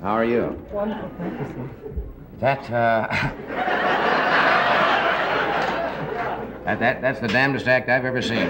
How are you? Wonderful, thank you, sir. That's the damnedest act I've ever seen.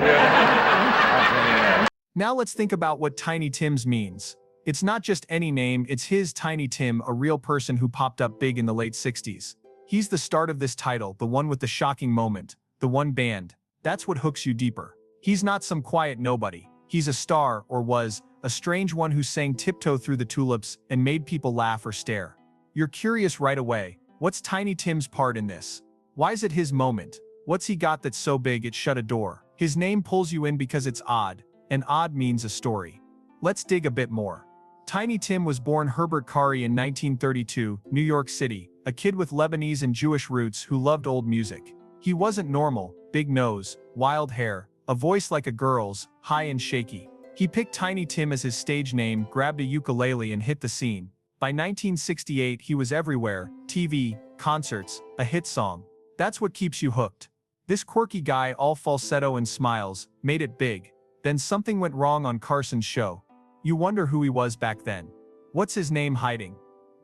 Now let's think about what Tiny Tim's means. It's not just any name, it's his Tiny Tim, a real person who popped up big in the late 60s. He's the start of this title, the one with the shocking moment, the one band. That's what hooks you deeper. He's not some quiet nobody. He's a star, or was, a strange one who sang Tiptoe Through the Tulips and made people laugh or stare. You're curious right away. What's Tiny Tim's part in this? Why is it his moment? What's he got that's so big it shut a door? His name pulls you in because it's odd, and odd means a story. Let's dig a bit more. Tiny Tim was born Herbert Kari in 1932, New York City, a kid with Lebanese and Jewish roots who loved old music. He wasn't normal, big nose, wild hair, a voice like a girl's, high and shaky. He picked Tiny Tim as his stage name, grabbed a ukulele and hit the scene. By 1968 he was everywhere, TV, concerts, a hit song. That's what keeps you hooked. This quirky guy, all falsetto and smiles, made it big. Then something went wrong on Carson's show. You wonder who he was back then. What's his name hiding?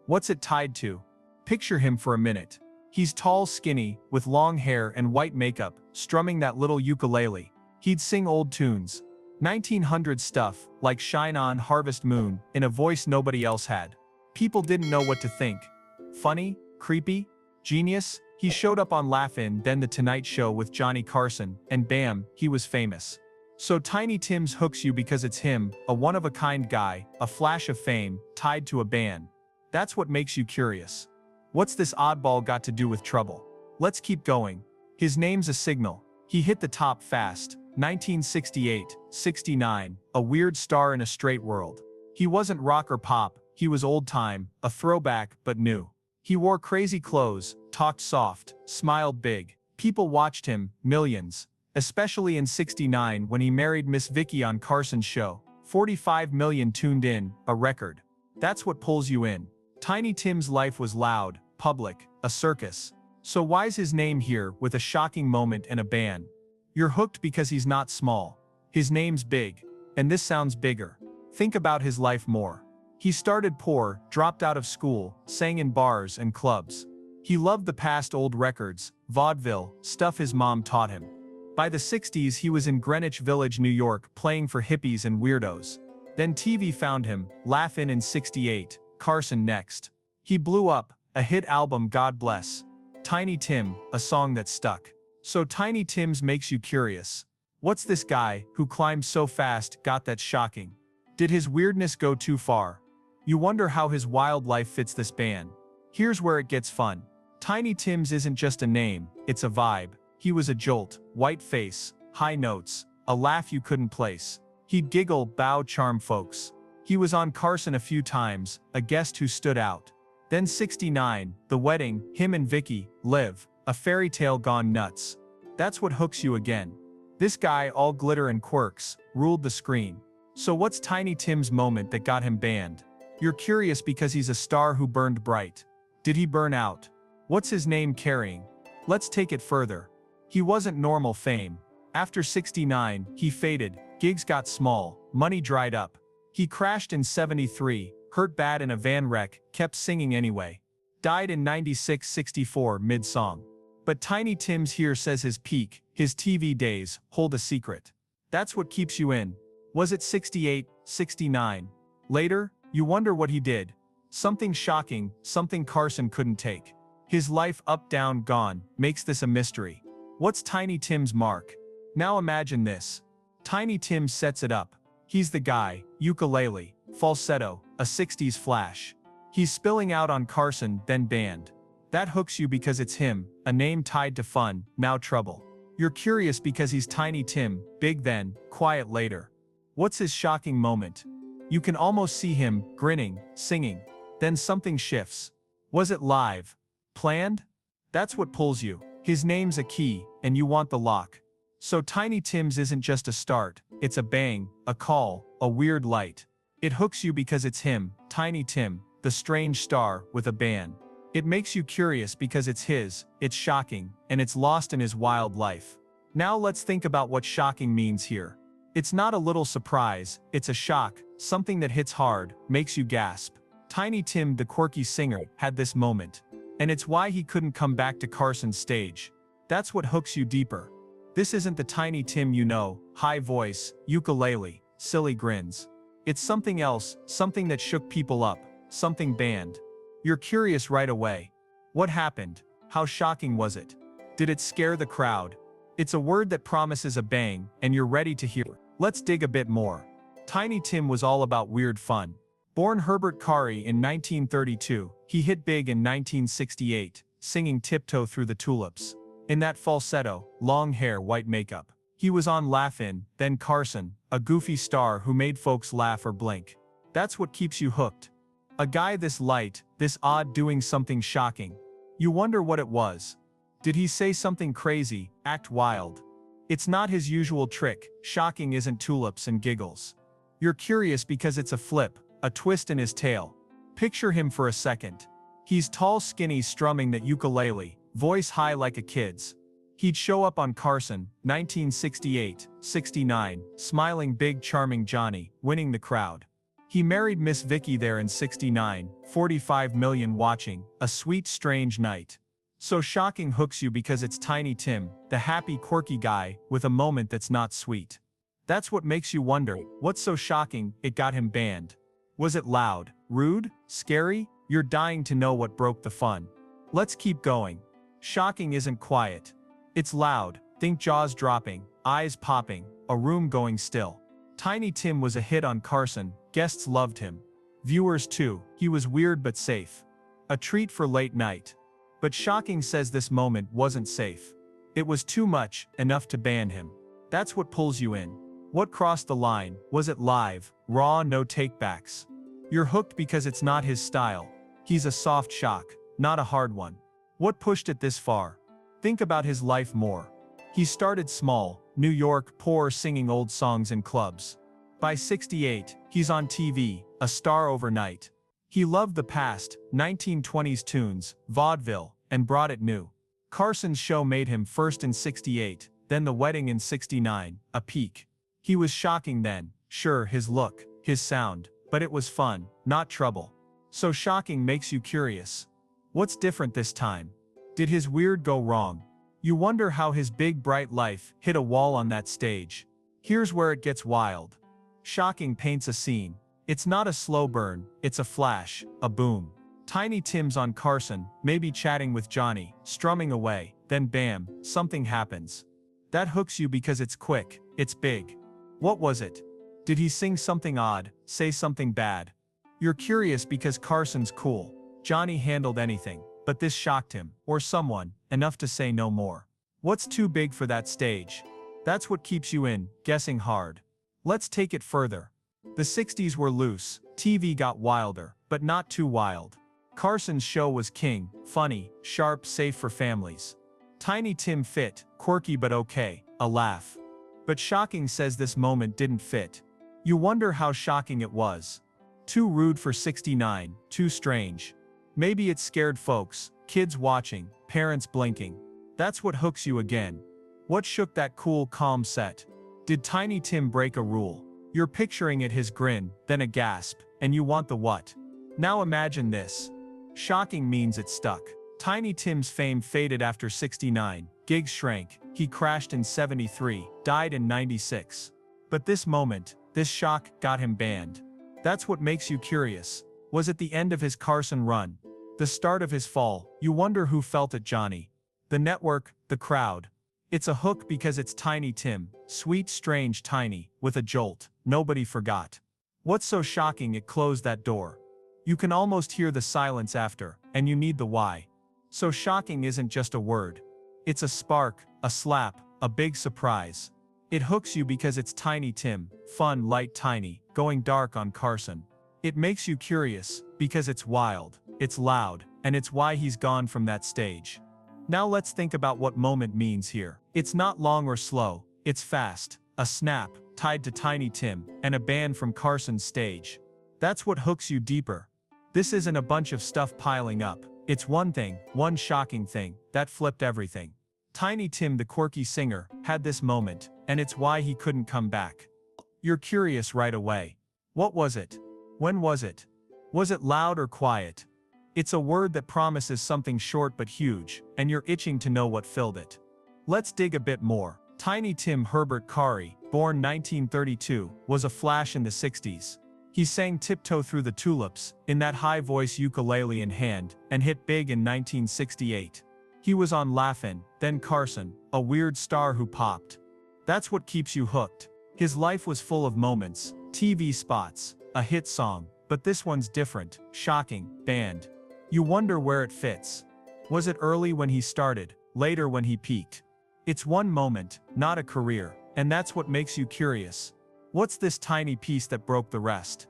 What's it tied to? Picture him for a minute. He's tall, skinny, with long hair and white makeup, strumming that little ukulele. He'd sing old tunes. 1900 stuff, like Shine On, Harvest Moon, in a voice nobody else had. People didn't know what to think. Funny? Creepy? Genius? He showed up on Laugh-In, then The Tonight Show with Johnny Carson, and bam, he was famous. So Tiny Tim's hooks you because it's him, a one-of-a-kind guy, a flash of fame, tied to a band. That's what makes you curious. What's this oddball got to do with trouble? Let's keep going. His name's a signal. He hit the top fast. 1968, 69, a weird star in a straight world. He wasn't rock or pop, he was old time, a throwback, but new. He wore crazy clothes, talked soft, smiled big. People watched him, millions. Especially in 69 when he married Miss Vicky on Carson's show. 45 million tuned in, a record. That's what pulls you in. Tiny Tim's life was loud, public, a circus. So why's his name here with a shocking moment and a band? You're hooked because he's not small. His name's big. And this sounds bigger. Think about his life more. He started poor, dropped out of school, sang in bars and clubs. He loved the past old records, vaudeville, stuff his mom taught him. By the 60s he was in Greenwich Village, New York, playing for hippies and weirdos. Then TV found him, Laugh-In in 68, Carson next. He blew up, a hit album, God Bless. Tiny Tim, a song that stuck. So Tiny Tim's makes you curious. What's this guy, who climbed so fast, got that shocking? Did his weirdness go too far? You wonder how his wild life fits this band. Here's where it gets fun. Tiny Tim's isn't just a name, it's a vibe. He was a jolt, white face, high notes, a laugh you couldn't place. He'd giggle, bow, charm folks. He was on Carson a few times, a guest who stood out. Then 69, the wedding, him and Vicky, Liv, a fairy tale gone nuts. That's what hooks you again. This guy, all glitter and quirks, ruled the screen. So what's Tiny Tim's moment that got him banned? You're curious because he's a star who burned bright. Did he burn out? What's his name carrying? Let's take it further. He wasn't normal fame. After 69, he faded, gigs got small, money dried up. He crashed in 73, hurt bad in a van wreck, kept singing anyway. Died in 96-64 mid-song. But Tiny Tim's here says his peak, his TV days, hold a secret. That's what keeps you in. Was it 68, 69? Later, you wonder what he did. Something shocking, something Carson couldn't take. His life up, down, gone, makes this a mystery. What's Tiny Tim's mark? Now imagine this. Tiny Tim sets it up. He's the guy, ukulele, falsetto, a 60s flash. He's spilling out on Carson, then band. That hooks you because it's him, a name tied to fun, now trouble. You're curious because he's Tiny Tim, big then, quiet later. What's his shocking moment? You can almost see him, grinning, singing. Then something shifts. Was it live? Planned? That's what pulls you. His name's a key, and you want the lock. So Tiny Tim's isn't just a start, it's a bang, a call, a weird light. It hooks you because it's him, Tiny Tim, the strange star, with a band. It makes you curious because it's his, it's shocking, and it's lost in his wild life. Now let's think about what shocking means here. It's not a little surprise, it's a shock, something that hits hard, makes you gasp. Tiny Tim, the quirky singer, had this moment. And it's why he couldn't come back to Carson's stage. That's what hooks you deeper. This isn't the Tiny Tim you know, high voice, ukulele, silly grins. It's something else, something that shook people up, something banned. You're curious right away. What happened? How shocking was it? Did it scare the crowd? It's a word that promises a bang, and you're ready to hear. Let's dig a bit more. Tiny Tim was all about weird fun. Born Herbert Carey in 1932, he hit big in 1968, singing Tiptoe Through the Tulips. In that falsetto, long hair, white makeup. He was on Laugh-In, then Carson, a goofy star who made folks laugh or blink. That's what keeps you hooked. A guy this light, this odd, doing something shocking. You wonder what it was. Did he say something crazy, act wild? It's not his usual trick. Shocking isn't tulips and giggles. You're curious because it's a flip, a twist in his tail. Picture him for a second. He's tall, skinny, strumming that ukulele, voice high like a kid's. He'd show up on Carson, 1968, 69, smiling big, charming Johnny, winning the crowd. He married Miss Vicky there in 69, 45 million watching, a sweet, strange night. So shocking hooks you because it's Tiny Tim, the happy, quirky guy, with a moment that's not sweet. That's what makes you wonder, what's so shocking, it got him banned? Was it loud, rude, scary? You're dying to know what broke the fun. Let's keep going. Shocking isn't quiet. It's loud, think jaws dropping, eyes popping, a room going still. Tiny Tim was a hit on Carson, guests loved him. Viewers too, he was weird but safe. A treat for late night. But Shocking says this moment wasn't safe. It was too much, enough to ban him. That's what pulls you in. What crossed the line? Was it live, raw, no takebacks? You're hooked because it's not his style. He's a soft shock, not a hard one. What pushed it this far? Think about his life more. He started small, New York, poor, singing old songs in clubs. By 68, he's on TV, a star overnight. He loved the past, 1920s tunes, vaudeville, and brought it new. Carson's show made him first in 68, then The Wedding in 69, a peak. He was shocking then, sure, his look, his sound, but it was fun, not trouble. So Shocking makes you curious. What's different this time? Did his weird go wrong? You wonder how his big bright life hit a wall on that stage. Here's where it gets wild. Shocking paints a scene. It's not a slow burn, it's a flash, a boom. Tiny Tim's on Carson, maybe chatting with Johnny, strumming away, then bam, something happens. That hooks you because it's quick, it's big. What was it? Did he sing something odd, say something bad? You're curious because Carson's cool. Johnny handled anything, but this shocked him, or someone, enough to say no more. What's too big for that stage? That's what keeps you in, guessing hard. Let's take it further. The 60s were loose, TV got wilder, but not too wild. Carson's show was king, funny, sharp, safe for families. Tiny Tim fit, quirky but okay, a laugh. But Shocking says this moment didn't fit. You wonder how shocking it was. Too rude for 69, too strange. Maybe it scared folks, kids watching, parents blinking. That's what hooks you again. What shook that cool, calm set? Did Tiny Tim break a rule? You're picturing it, his grin, then a gasp, and you want the what. Now imagine this. Shocking means it stuck. Tiny Tim's fame faded after 69, gigs shrank, he crashed in 73, died in 96. But this moment, this shock, got him banned. That's what makes you curious. Was it the end of his Carson run? The start of his fall? You wonder who felt it, Johnny. The network, the crowd. It's a hook because it's Tiny Tim, sweet, strange, tiny, with a jolt, nobody forgot. What's so shocking it closed that door? You can almost hear the silence after, and you need the why. So Shocking isn't just a word. It's a spark, a slap, a big surprise. It hooks you because it's Tiny Tim, fun, light, tiny, going dark on Carson. It makes you curious, because it's wild, it's loud, and it's why he's gone from that stage. Now let's think about what moment means here. It's not long or slow, it's fast, a snap, tied to Tiny Tim, and a ban from Carson's stage. That's what hooks you deeper. This isn't a bunch of stuff piling up. It's one thing, one shocking thing, that flipped everything. Tiny Tim, the quirky singer, had this moment, and it's why he couldn't come back. You're curious right away. What was it? When was it? Was it loud or quiet? It's a word that promises something short but huge, and you're itching to know what filled it. Let's dig a bit more. Tiny Tim Herbert Carey, born 1932, was a flash in the 60s. He sang Tiptoe Through the Tulips, in that high-voice ukulele in hand, and hit big in 1968. He was on Laugh-In, then Carson, a weird star who popped. That's what keeps you hooked. His life was full of moments, TV spots, a hit song, but this one's different, shocking, banned. You wonder where it fits. Was it early when he started, later when he peaked? It's one moment, not a career, and that's what makes you curious. What's this tiny piece that broke the rest?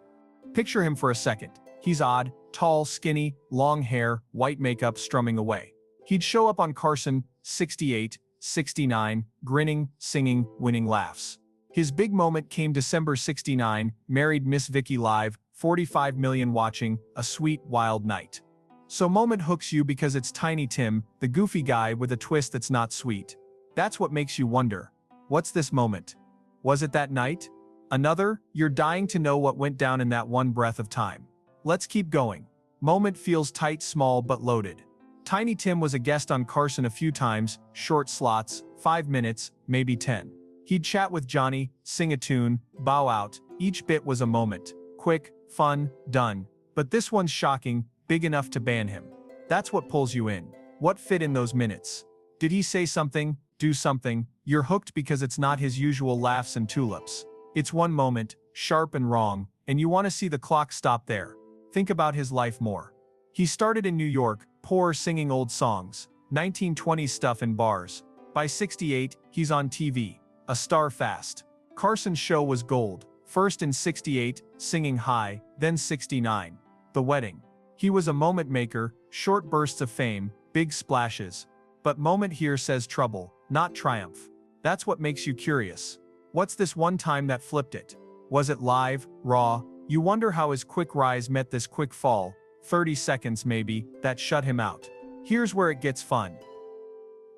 Picture him for a second. He's odd, tall, skinny, long hair, white makeup strumming away. He'd show up on Carson, 68, 69, grinning, singing, winning laughs. His big moment came December 69, married Miss Vicky live, 45 million watching, a sweet, wild night. So moment hooks you because it's Tiny Tim, the goofy guy with a twist that's not sweet. That's what makes you wonder. What's this moment? Was it that night? Another? You're dying to know what went down in that one breath of time. Let's keep going. Moment feels tight, small, but loaded. Tiny Tim was a guest on Carson a few times, short slots, 5 minutes, maybe 10. He'd chat with Johnny, sing a tune, bow out, each bit was a moment. Quick, fun, done. But this one's shocking, big enough to ban him. That's what pulls you in. What fit in those minutes? Did he say something, do something? You're hooked because it's not his usual laughs and tulips. It's one moment, sharp and wrong, and you want to see the clock stop there. Think about his life more. He started in New York, poor, singing old songs, 1920s stuff in bars. By 68, he's on TV, a star fast. Carson's show was gold, first in 68, singing high, then 69. The Wedding. He was a moment maker, short bursts of fame, big splashes. But moment here says trouble, not triumph. That's what makes you curious. What's this one time that flipped it? Was it live, raw? You wonder how his quick rise met this quick fall, 30 seconds maybe, that shut him out. Here's where it gets fun.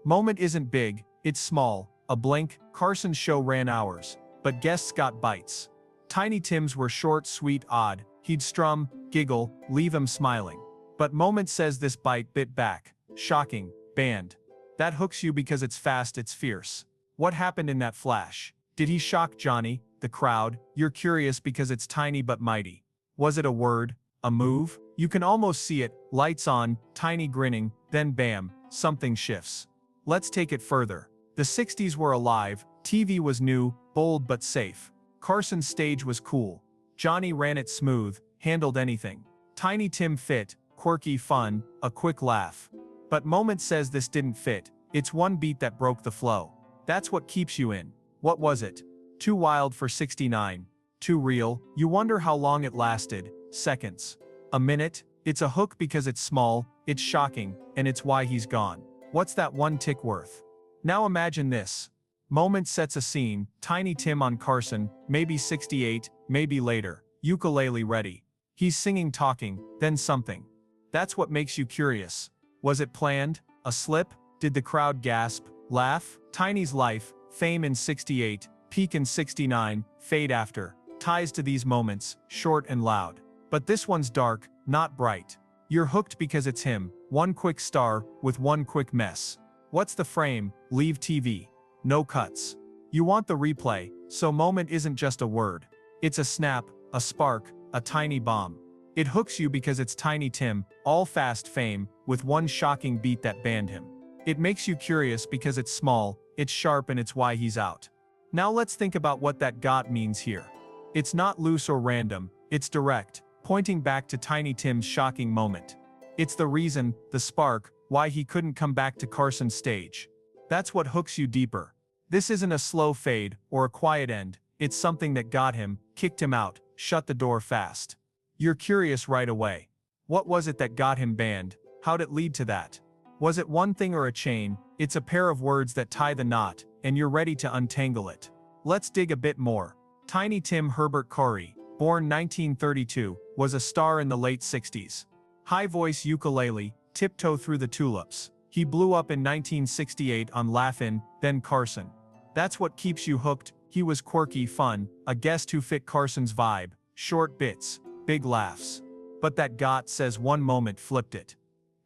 Moment isn't big, it's small, a blink. Carson's show ran hours, but guests got bites. Tiny Tim's were short, sweet, odd. He'd strum, giggle, leave him smiling. But moment says this bite bit back. Shocking, banned. That hooks you because it's fast, it's fierce. What happened in that flash? Did he shock Johnny, the crowd? You're curious because it's tiny but mighty. Was it a word? A move? You can almost see it, lights on, Tiny grinning, then bam, something shifts. Let's take it further. The 60s were alive, TV was new, bold but safe. Carson's stage was cool. Johnny ran it smooth, handled anything. Tiny Tim fit, quirky, fun, a quick laugh. But moment says this didn't fit. It's one beat that broke the flow. That's what keeps you in. What was it? Too wild for 69. Too real. You wonder how long it lasted. Seconds. A minute. It's a hook because it's small, it's shocking, and it's why he's gone. What's that one tick worth? Now imagine this. Moment sets a scene, Tiny Tim on Carson, maybe 68, maybe later, ukulele ready. He's singing, talking, then something. That's what makes you curious. Was it planned? A slip? Did the crowd gasp, laugh? Tiny's life, fame in 68, peak in 69, fade after. Ties to these moments, short and loud. But this one's dark, not bright. You're hooked because it's him, one quick star, with one quick mess. What's the frame? Leave TV. No cuts. You want the replay, so moment isn't just a word. It's a snap, a spark, a tiny bomb. It hooks you because it's Tiny Tim, all fast fame, with one shocking beat that banned him. It makes you curious because it's small, it's sharp, and it's why he's out. Now let's think about what that got means here. It's not loose or random, it's direct, pointing back to Tiny Tim's shocking moment. It's the reason, the spark, why he couldn't come back to Carson's stage. That's what hooks you deeper. This isn't a slow fade, or a quiet end, it's something that got him, kicked him out, shut the door fast. You're curious right away. What was it that got him banned? How'd it lead to that? Was it one thing or a chain? It's a pair of words that tie the knot, and you're ready to untangle it. Let's dig a bit more. Tiny Tim Herbert Carey, born 1932, was a star in the late 60s. High-voice ukulele, Tiptoe Through the Tulips. He blew up in 1968 on Laugh-In, then Carson. That's what keeps you hooked. He was quirky, fun, a guest who fit Carson's vibe, short bits, big laughs. But that got says one moment flipped it.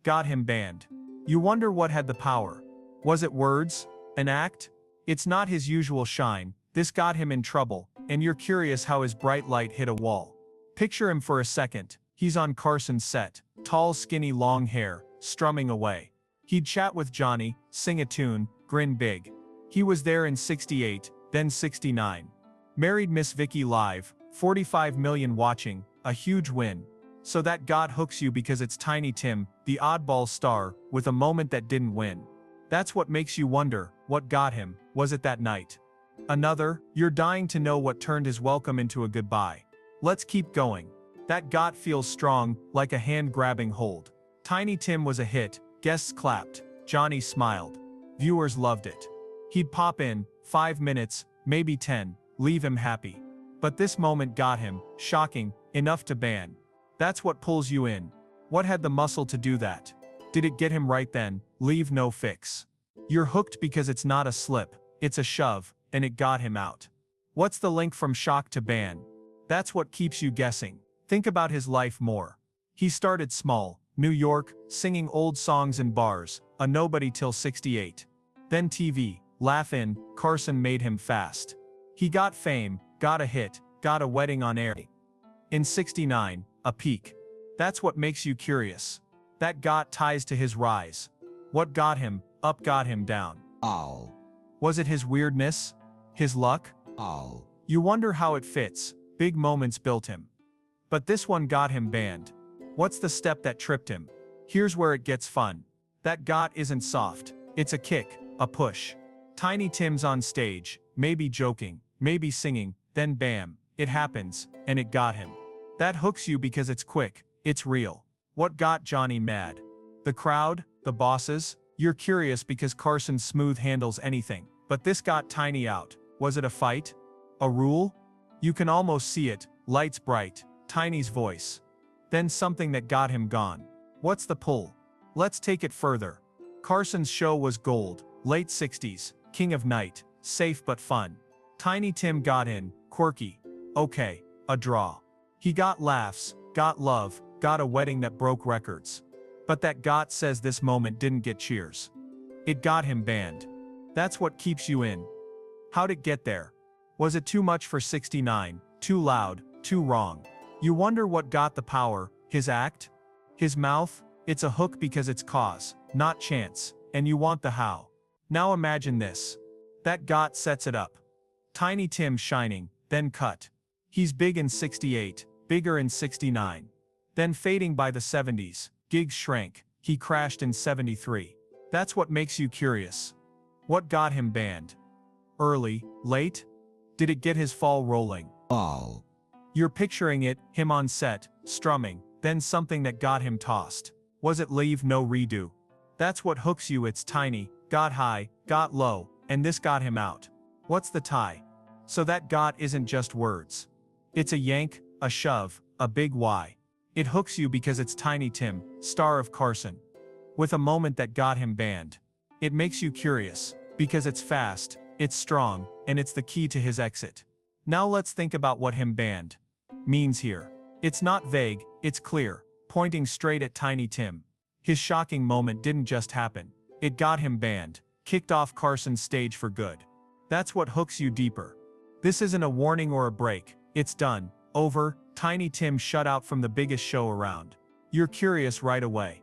Got him banned. You wonder what had the power. Was it words? An act? It's not his usual shine, this got him in trouble, and you're curious how his bright light hit a wall. Picture him for a second, he's on Carson's set, tall skinny long hair, strumming away. He'd chat with Johnny, sing a tune, grin big. He was there in 68, then 69. Married Miss Vicky live, 45 million watching, a huge win. So that got hooks you because it's Tiny Tim, the oddball star, with a moment that didn't win. That's what makes you wonder, what got him, was it that night? Another, you're dying to know what turned his welcome into a goodbye. Let's keep going. That got feels strong, like a hand-grabbing hold. Tiny Tim was a hit, guests clapped, Johnny smiled. Viewers loved it. He'd pop in, 5 minutes, maybe 10, leave him happy. But this moment got him, shocking, enough to ban. That's what pulls you in. What had the muscle to do that? Did it get him right then? Leave no fix. You're hooked because it's not a slip, it's a shove, and it got him out. What's the link from shock to ban? That's what keeps you guessing. Think about his life more. He started small, New York, singing old songs in bars, a nobody till 68. Then TV, laugh in, Carson made him fast. He got fame, got a hit, got a wedding on air. In 69, a peak. That's what makes you curious. That got ties to his rise. What got him, up got him down. Oh. Was it his weirdness? His luck? Oh. You wonder how it fits, big moments built him. But this one got him banned. What's the step that tripped him? Here's where it gets fun. That got isn't soft, it's a kick, a push. Tiny Tim's on stage, maybe joking, maybe singing, then bam, it happens, and it got him. That hooks you because it's quick, it's real. What got Johnny mad? The crowd? The bosses? You're curious because Carson smooth handles anything, but this got Tiny out. Was it a fight? A rule? You can almost see it, lights bright, Tiny's voice. Then something that got him gone. What's the pull? Let's take it further. Carson's show was gold, late 60s, king of night, safe but fun. Tiny Tim got in, quirky. Okay, a draw. He got laughs, got love, got a wedding that broke records. But that got says this moment didn't get cheers. It got him banned. That's what keeps you in. How'd it get there? Was it too much for 69, too loud, too wrong? You wonder what got the power, his act? His mouth? It's a hook because it's cause, not chance, and you want the how. Now imagine this. That got sets it up. Tiny Tim shining, then cut. He's big in 68, bigger in 69. Then fading by the 70s, gigs shrank, he crashed in 73. That's what makes you curious. What got him banned? Early, late? Did it get his fall rolling? Oh. You're picturing it, him on set, strumming, then something that got him tossed. Was it leave no redo? That's what hooks you, it's Tiny, got high, got low, and this got him out. What's the tie? So that got isn't just words. It's a yank, a shove, a big why. It hooks you because it's Tiny Tim, star of Carson. With a moment that got him banned. It makes you curious, because it's fast, it's strong, and it's the key to his exit. Now let's think about what him banned means here. It's not vague, it's clear, pointing straight at Tiny Tim. His shocking moment didn't just happen. It got him banned, kicked off Carson's stage for good. That's what hooks you deeper. This isn't a warning or a break, it's done, over, Tiny Tim shut out from the biggest show around. You're curious right away.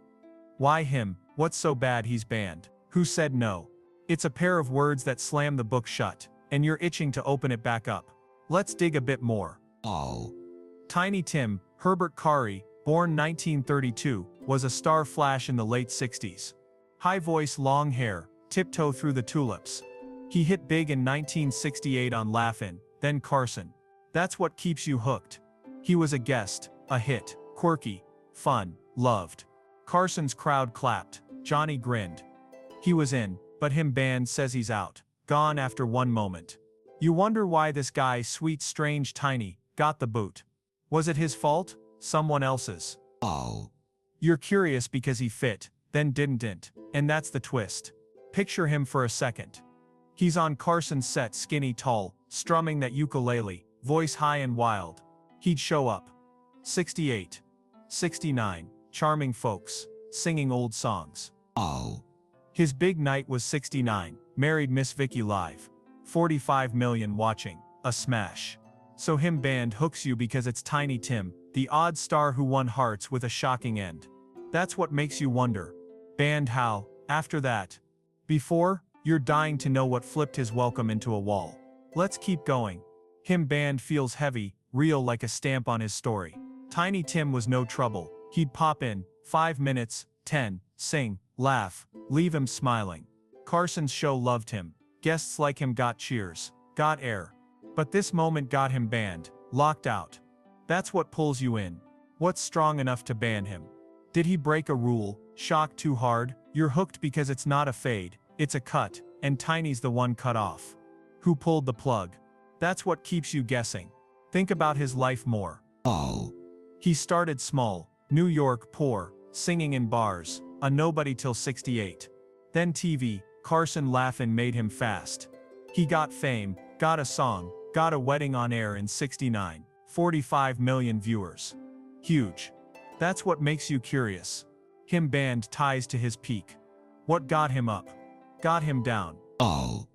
Why him? What's so bad he's banned? Who said no? It's a pair of words that slam the book shut, and you're itching to open it back up. Let's dig a bit more. Oh. Tiny Tim, Herbert Carey, born 1932, was a star flash in the late 60s. High voice, long hair, tiptoe through the tulips. He hit big in 1968 on Laugh-In, then Carson. That's what keeps you hooked. He was a guest, a hit, quirky, fun, loved. Carson's crowd clapped, Johnny grinned. He was in, but him banned says he's out, gone after one moment. You wonder why this guy, sweet strange Tiny, got the boot. Was it his fault? Someone else's? Oh. You're curious because he fit, then didn't, and that's the twist. Picture him for a second. He's on Carson's set, skinny tall, strumming that ukulele, voice high and wild. He'd show up. 68. 69. Charming folks, singing old songs. Oh. His big night was 69, married Miss Vicky live. 45 million watching, a smash. So him band hooks you because it's Tiny Tim, the odd star who won hearts with a shocking end. That's what makes you wonder. Band how, after that? Before, you're dying to know what flipped his welcome into a wall. Let's keep going. Him band feels heavy, real like a stamp on his story. Tiny Tim was no trouble. He'd pop in, 5 minutes, 10, sing, laugh, leave him smiling. Carson's show loved him. Guests like him got cheers, got air. But this moment got him banned, locked out. That's what pulls you in. What's strong enough to ban him? Did he break a rule, shock too hard? You're hooked because it's not a fade, it's a cut, and Tiny's the one cut off. Who pulled the plug? That's what keeps you guessing. Think about his life more. Oh. He started small, New York poor, singing in bars, a nobody till 68. Then TV, Carson laughing made him fast. He got fame, got a song, got a wedding on air in 69, 45 million viewers. Huge. That's what makes you curious. Him band ties to his peak. What got him up? Got him down? Oh.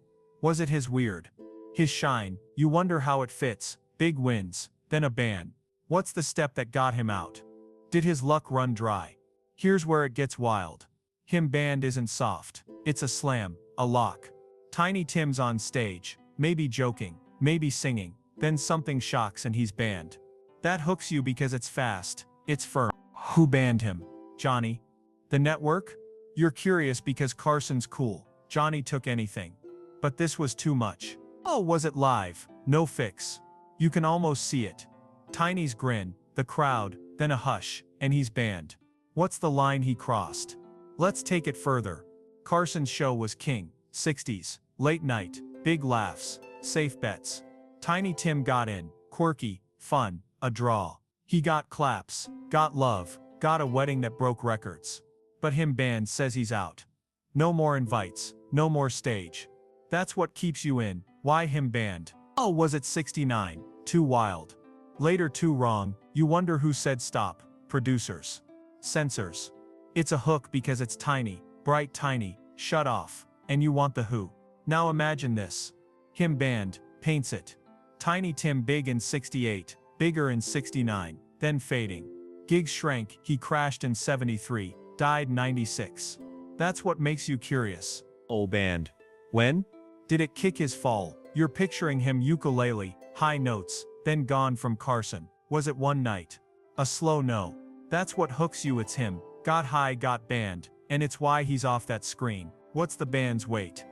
Was it his weird? His shine, you wonder how it fits, big wins, then a ban. What's the step that got him out? Did his luck run dry? Here's where it gets wild. Him band isn't soft, it's a slam, a lock. Tiny Tim's on stage, maybe joking, maybe singing, then something shocks and he's banned. That hooks you because it's fast, it's firm. Who banned him? Johnny? The network? You're curious because Carson's cool, Johnny took anything. But this was too much. Oh, was it live? No fix. You can almost see it. Tiny's grin, the crowd, then a hush, and he's banned. What's the line he crossed? Let's take it further. Carson's show was king, 60s, late night, big laughs, safe bets. Tiny Tim got in, quirky, fun, a draw. He got claps, got love, got a wedding that broke records. But him band says he's out. No more invites, no more stage. That's what keeps you in. Why him banned? Oh, was it 69? Too wild. Later too wrong, you wonder who said stop. Producers. Censors. It's a hook because it's tiny, bright tiny, shut off, and you want the who. Now imagine this. Him banned, paints it. Tiny Tim big in 68, bigger in 69, then fading. Gigs shrank, he crashed in 73, died 96. That's what makes you curious. Old band. When? Did it kick his fall? You're picturing him ukulele, high notes, then gone from Carson. Was it one night? A slow no. That's what hooks you, it's him. Got high, got banned, and it's why he's off that screen. What's the band's weight?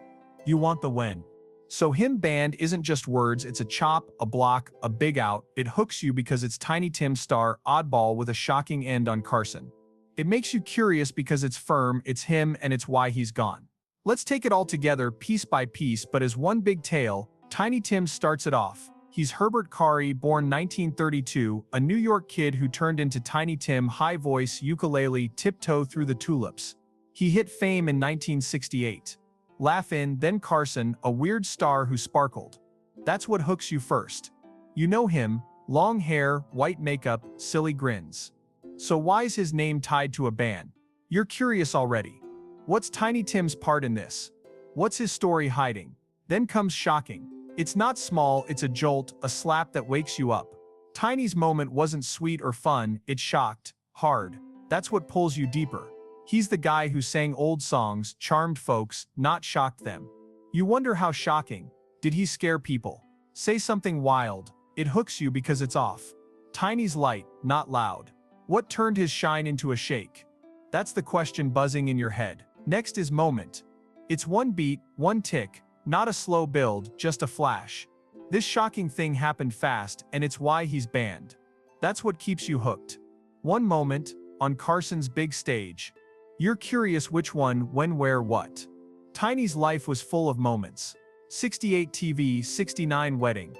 You want the when. So him band isn't just words, it's a chop, a block, a big out. It hooks you because it's Tiny Tim star, oddball with a shocking end on Carson. It makes you curious because it's firm, it's him, and it's why he's gone. Let's take it all together piece by piece, but as one big tale, Tiny Tim starts it off. He's Herbert Carey, born 1932, a New York kid who turned into Tiny Tim, high voice, ukulele, tiptoe through the tulips. He hit fame in 1968. Laugh in, then Carson, a weird star who sparkled. That's what hooks you first. You know him, long hair, white makeup, silly grins. So why's his name tied to a band? You're curious already. What's Tiny Tim's part in this? What's his story hiding? Then comes shocking. It's not small, it's a jolt, a slap that wakes you up. Tiny's moment wasn't sweet or fun, it shocked, hard. That's what pulls you deeper. He's the guy who sang old songs, charmed folks, not shocked them. You wonder how shocking. Did he scare people? Say something wild. It hooks you because it's off. Tiny's light, not loud. What turned his shine into a shake? That's the question buzzing in your head. Next is moment. It's one beat, one tick, not a slow build, just a flash. This shocking thing happened fast, and it's why he's banned. That's what keeps you hooked. One moment, on Carson's big stage. You're curious which one, when, where, what. Tiny's life was full of moments. 68 TV, 69 wedding.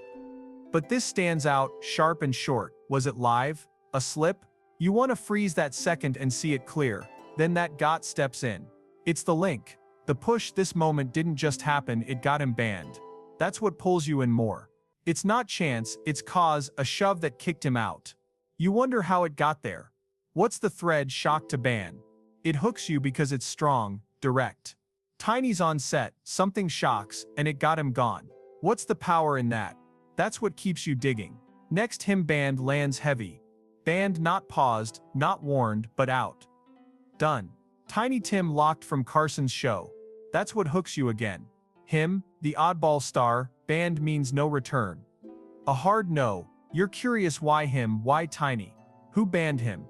But this stands out, sharp and short. Was it live? A slip? You want to freeze that second and see it clear. Then that got steps in. It's the link. The push. This moment didn't just happen, it got him banned. That's what pulls you in more. It's not chance, it's cause, a shove that kicked him out. You wonder how it got there. What's the thread shock to ban? It hooks you because it's strong, direct. Tiny's on set, something shocks, and it got him gone. What's the power in that? That's what keeps you digging. Next him banned lands heavy. Banned not paused, not warned, but out. Done. Tiny Tim locked from Carson's show. That's what hooks you again. Him, the oddball star, banned means no return. A hard no. You're curious why him, why Tiny? Who banned him?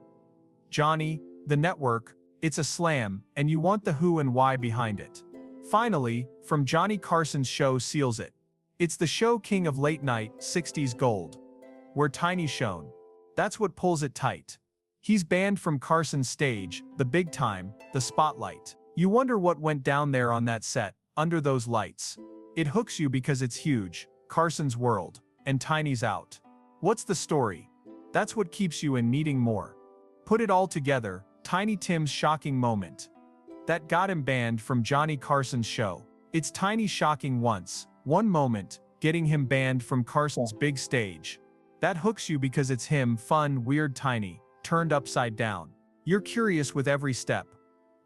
Johnny, the network, it's a slam, and you want the who and why behind it. Finally, from Johnny Carson's show seals it. It's the show king of late night, 60s gold. Where Tiny's shown. That's what pulls it tight. He's banned from Carson's stage, the big time, the spotlight. You wonder what went down there on that set, under those lights. It hooks you because it's huge, Carson's world, and Tiny's out. What's the story? That's what keeps you in needing more. Put it all together, Tiny Tim's shocking moment. That got him banned from Johnny Carson's show. It's Tiny shocking once, one moment, getting him banned from Carson's big stage. That hooks you because it's him, fun, weird Tiny, turned upside down. You're curious with every step.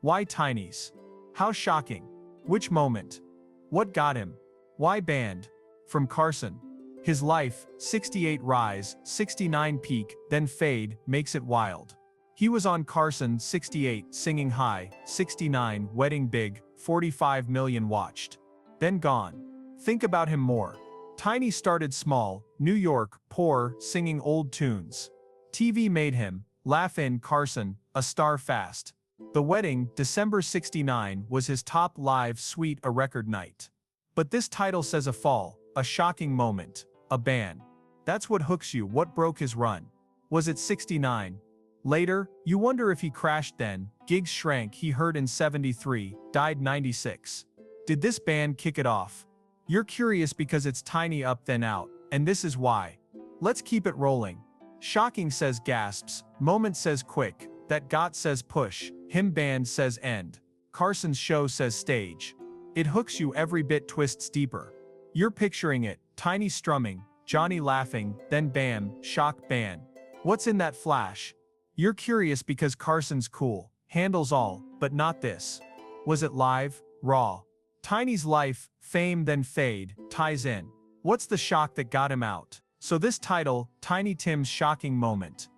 Why Tiny's? How shocking? Which moment? What got him? Why banned? From Carson. His life, 68 rise, 69 peak, then fade, makes it wild. He was on Carson, 68, singing high, 69, wedding big, 45 million watched. Then gone. Think about him more. Tiny started small, New York, poor, singing old tunes. TV made him, laugh in Carson, a star fast. The wedding, December 69, was his top live suite a record night. But this title says a fall, a shocking moment, a ban. That's what hooks you, what broke his run. Was it 69? Later, you wonder if he crashed then, gigs shrank he heard in 73, died 96. Did this band kick it off? You're curious because it's Tiny up then out, and this is why. Let's keep it rolling. Shocking says gasps, moment says quick, that got says push, him band says end. Carson's show says stage. It hooks you every bit twists deeper. You're picturing it, Tiny strumming, Johnny laughing, then bam, shock ban. What's in that flash? You're curious because Carson's cool, handles all, but not this. Was it live, raw? Tiny's life, fame then fade, ties in. What's the shock that got him out? So this title, Tiny Tim's shocking moment.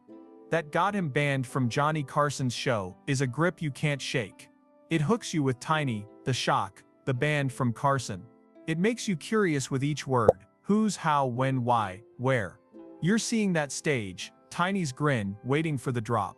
That got him banned from Johnny Carson's show, is a grip you can't shake. It hooks you with Tiny, the shock, the banned from Carson. It makes you curious with each word, who's, how, when, why, where. You're seeing that stage, Tiny's grin, waiting for the drop.